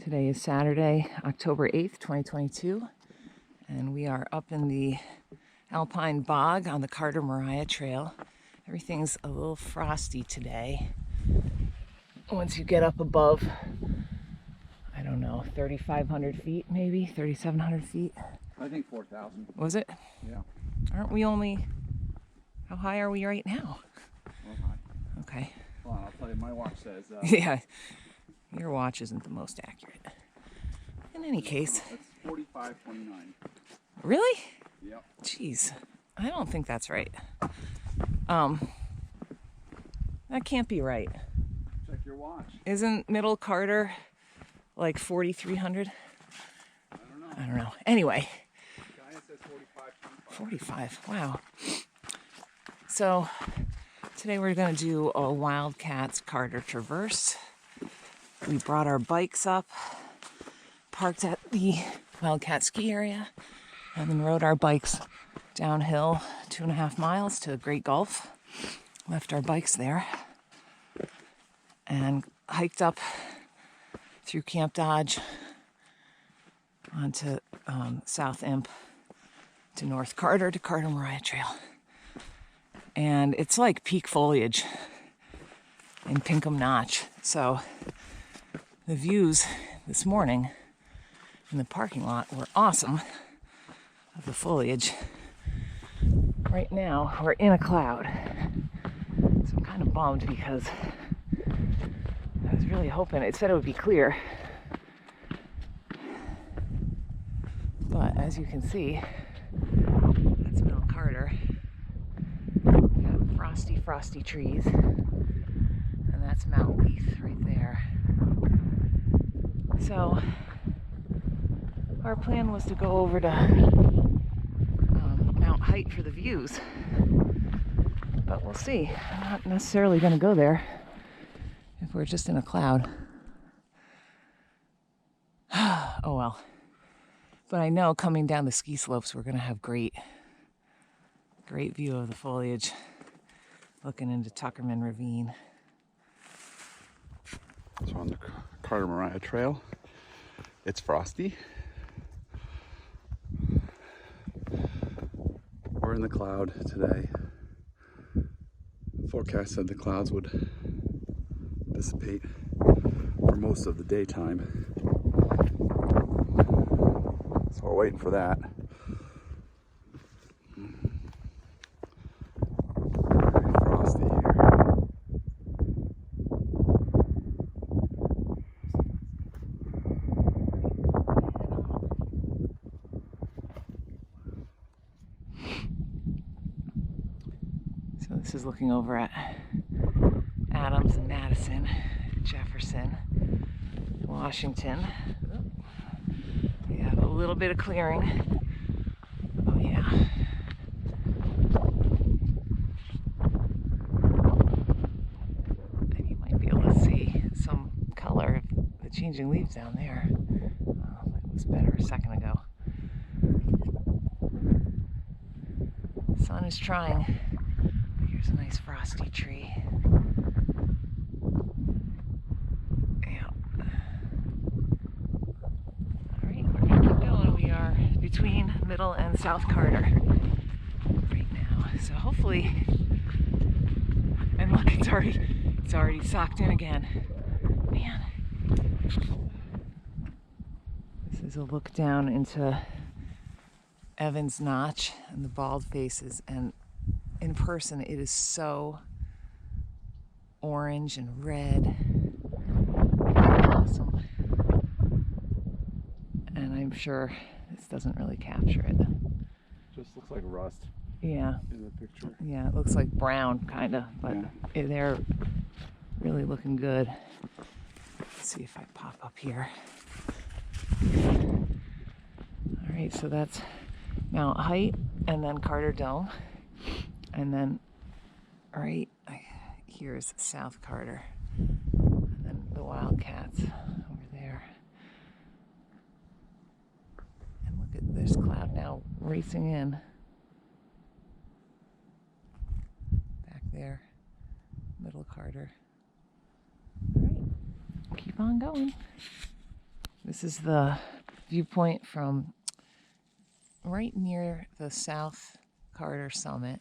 Today is Saturday, October 8th, 2022, and we are up in the Alpine Bog on the Carter-Mariah Trail. Everything's a little frosty today. Once you get up above, I don't know, 3,500 feet maybe, 3,700 feet. I think 4,000. Was it? Yeah. Aren't we only, how high are we right now? Well, high. Okay. Hold on, I'll tell you, my watch says... Yeah, your watch isn't the most accurate. In any case. It's 45.29. Really? Yep. Jeez, I don't think that's right. That can't be right. Check your watch. Isn't Middle Carter like 4,300? I don't know. Anyway. Gaia says 45.25. 45, wow. So today we're gonna do a Wildcats Carter Traverse. We brought our bikes up, parked at the Wildcat ski area, and then rode our bikes downhill 2.5 miles to Great Gulf. Left our bikes there and hiked up through Camp Dodge onto South Imp to North Carter to Carter-Mariah Trail. And it's like peak foliage in Pinkham Notch. So the views this morning in the parking lot were awesome of the foliage. Right now we're in a cloud. So I'm kind of bummed because I was really hoping, it said it would be clear. But as you can see, that's Middle Carter. We got frosty trees. And that's Mount Leith right there. So our plan was to go over to Mount Height for the views. But we'll see. I'm not necessarily going to go there if we're just in a cloud. Oh well. But I know coming down the ski slopes we're going to have great view of the foliage looking into Tuckerman Ravine. So on the Carter-Mariah Trail, it's frosty. We're in the cloud today. Forecast said the clouds would dissipate for most of the daytime. So we're waiting for that. Very frosty here. So this is looking over at Adams and Madison, Jefferson, Washington. We have a little bit of clearing. Oh yeah. And you might be able to see some color of the changing leaves down there. It was better a second ago. The sun is trying. Here's a nice frosty tree. Yeah. Alright, we're gonna keep going. We are between Middle and South Carter right now. So hopefully, and look, it's already socked in again. Man. This is a look down into Evans Notch and the bald faces, and in person it is so orange and red. Awesome. And I'm sure this doesn't really capture it. Just looks like rust. Yeah. In the picture. Yeah, it looks like brown kind of, but yeah. They're really looking good. Let's see if I pop up here. All right, so that's Mount Height and then Carter Dome. And then right here's South Carter. And then the Wildcats over there. And look at this cloud now racing in. Back there, Middle Carter. All right, keep on going. This is the viewpoint from right near the South Carter summit,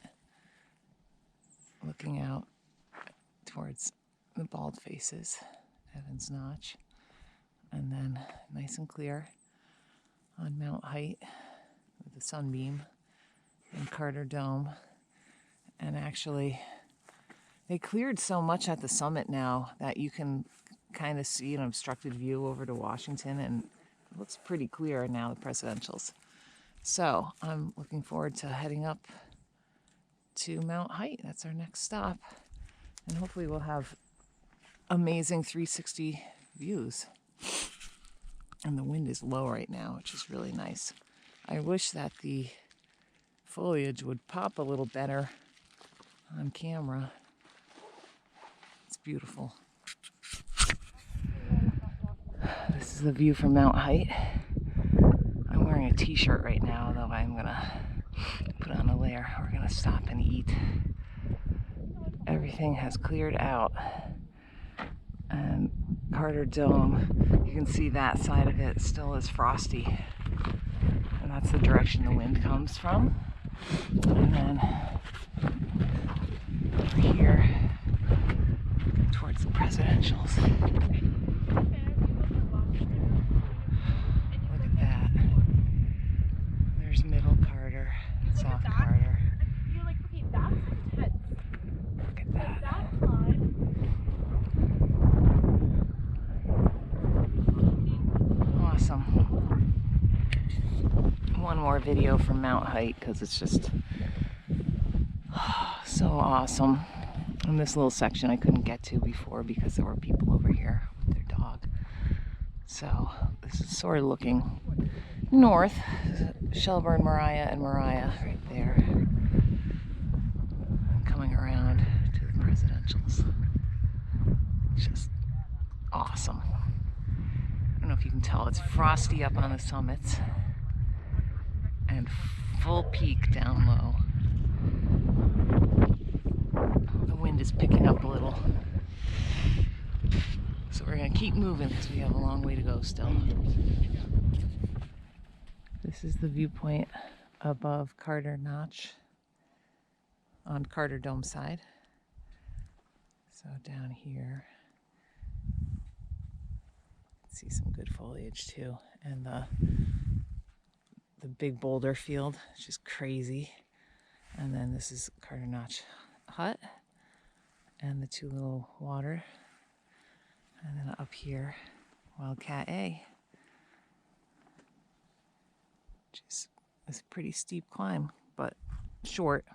looking out towards the bald faces, Evans Notch, and then nice and clear on Mount Height with the sunbeam and Carter Dome. And actually, they cleared so much at the summit now that you can kind of see an obstructed view over to Washington, and it looks pretty clear now, the presidentials. So I'm looking forward to heading up to Mount Height. That's our next stop. And hopefully we'll have amazing 360 views. And the wind is low right now, which is really nice. I wish that the foliage would pop a little better on camera. It's beautiful. This is the view from Mount Height. I'm wearing a t-shirt right now, though I'm gonna put on a layer. We're gonna stop and eat. Everything has cleared out. And Carter Dome, you can see that side of it still is frosty. And that's the direction the wind comes from. And then over here towards the presidentials. Look at that. There's Middle Carter, South Carter. Look at that. Awesome. One more video from Mount Height because it's just so awesome. And this little section I couldn't get to before because there were people over here with their dog. So this is sort of looking north. Shelburne, Mariah, and Mariah right there. And coming around to the presidentials. It's just awesome. I don't know if you can tell, it's frosty up on the summits and full peak down low. The wind is picking up a little. So we're gonna keep moving because we have a long way to go still. This is the viewpoint above Carter Notch on Carter Dome side. So down here, see some good foliage too, and the big boulder field, which is crazy. And then this is Carter Notch Hut and the two little water. And then up here, Wildcat A, which is a pretty steep climb, but short.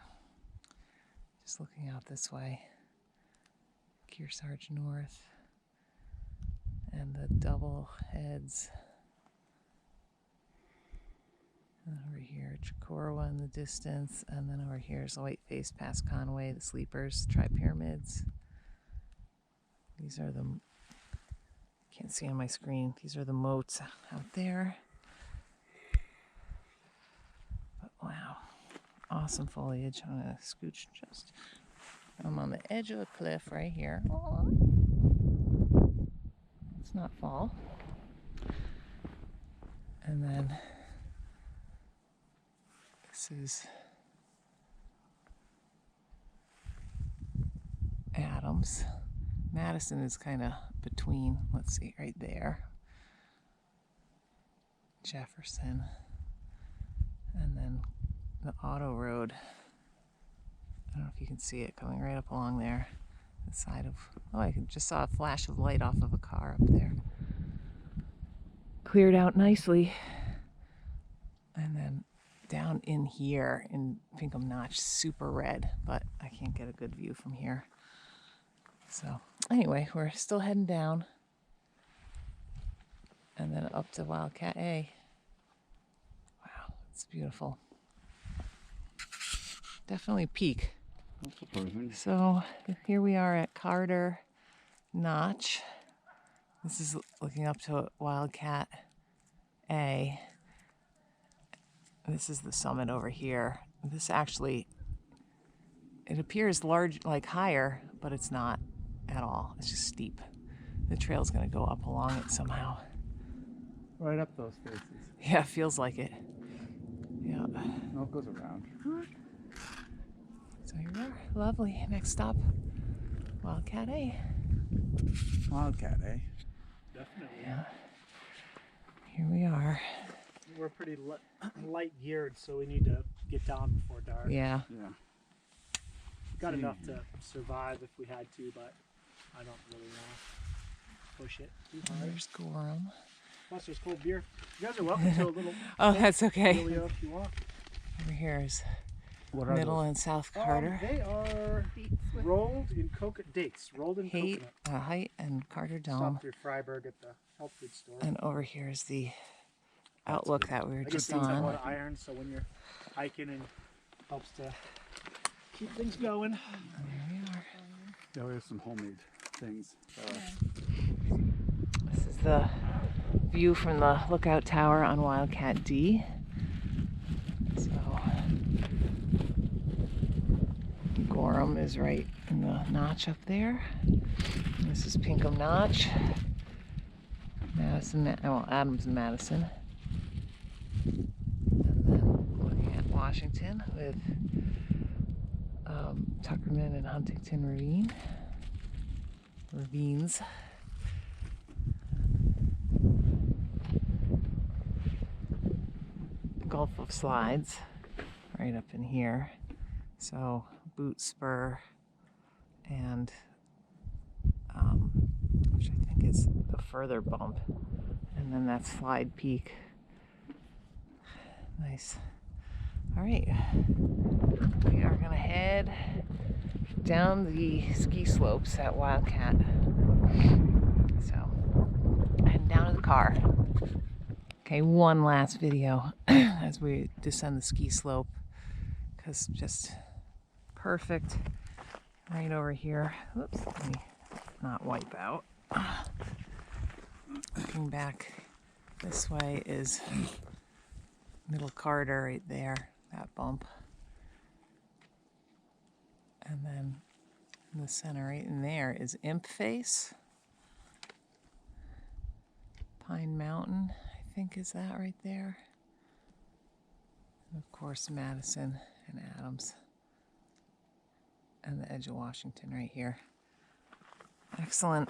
Just looking out this way, Kearsarge North, and the double heads. And over here, Chicorowa in the distance, and then over here is the Whiteface past Conway, the Sleepers, Tri-Pyramids. These are the, can't see on my screen, these are the moats out there. But wow, awesome foliage. I'm gonna scooch just, I'm on the edge of a cliff right here. Aww. It's not fall. And then this is Adams. Madison is kind of between, let's see, right there. Jefferson. And then the auto road. I don't know if you can see it coming right up along there. The side of, oh, I just saw a flash of light off of a car up there. Cleared out nicely. And then down in here in Pinkham Notch, super red, but I can't get a good view from here. So anyway, we're still heading down and then up to Wildcat A. Wow, it's beautiful. Definitely peak. So here we are at Carter Notch. This is looking up to Wildcat A. This is the summit over here. This actually, it appears large, like higher, but it's not at all. It's just steep. The trail's gonna go up along it somehow. Right up those faces. Yeah, feels like it. Yeah. No, it goes around. So here we are. Lovely. Next stop, Wildcat A. Wildcat, eh? Definitely. Yeah. Here we are. We're pretty light geared, so we need to get down before dark. Yeah. Yeah. Got enough to survive if we had to, but I don't really want to push it too hard. There's Gorham. Plus, there's cold beer. You guys are welcome to a little. Oh, that's okay. Julio, if you want. Over here is What are Middle those? and South Carter. They are rolled in dates, rolled in Height, coconut. Height and Carter Dome. Stopped through Freiburg at the health food store. And over here is the Outlook that we were I guess just these have a lot on. of iron, so when you're hiking, and helps to keep things going. There we are. Yeah, we have some homemade things. This is the view from the lookout tower on Wildcat D. So Gorham is right in the notch up there. This is Pinkham Notch. Madison, well, Adams and Madison. And then looking at Washington with Tuckerman and Huntington Ravines. Gulf of Slides right up in here. So Boot Spur and which I think is the further bump, and then that's Slide Peak. Nice. All right, we are gonna head down the ski slopes at Wildcat. So heading down to the car. Okay, one last video as we descend the ski slope, because just perfect right over here. Whoops, let me not wipe out. Looking back this way is Middle Carter right there, that bump. And then in the center right in there is Imp Face. Pine Mountain, I think is that right there. And of course Madison and Adams. And the edge of Washington right here. Excellent.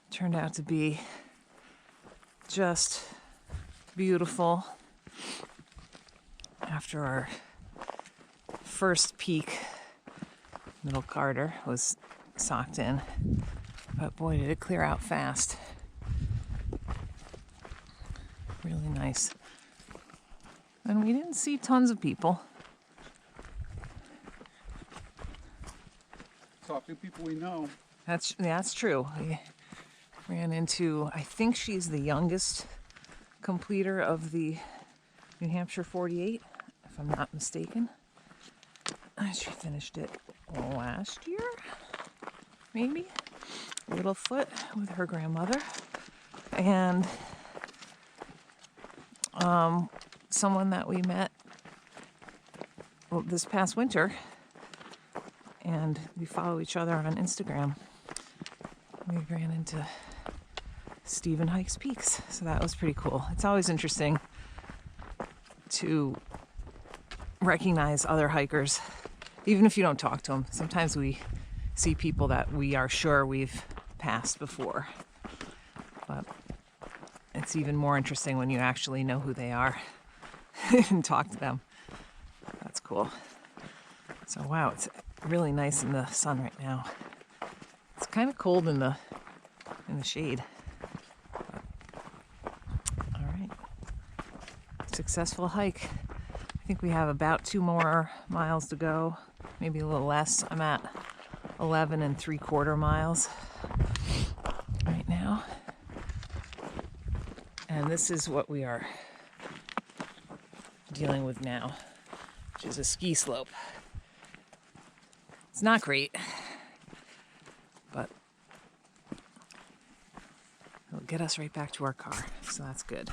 Turned out to be just beautiful. After our first peak, Middle Carter was socked in. But boy, did it clear out fast. Really nice. And we didn't see tons of people. Talk to people we know. That's true. We ran into, I think she's the youngest completer of the New Hampshire 48, if I'm not mistaken. She finished it last year, maybe. Littlefoot with her grandmother. And someone that we met this past winter, and we follow each other on Instagram. We ran into Stephen Hikes Peaks, so that was pretty cool. It's always interesting to recognize other hikers, even if you don't talk to them. Sometimes we see people that we are sure we've passed before, but it's even more interesting when you actually know who they are and talk to them. That's cool. So wow, it's really nice in the sun right now. It's kind of cold in the shade. But, all right, successful hike. I think we have about 2 more miles to go, maybe a little less. I'm at 11 3/4 miles right now. And this is what we are dealing with now, which is a ski slope. It's not great, but it'll get us right back to our car, so that's good.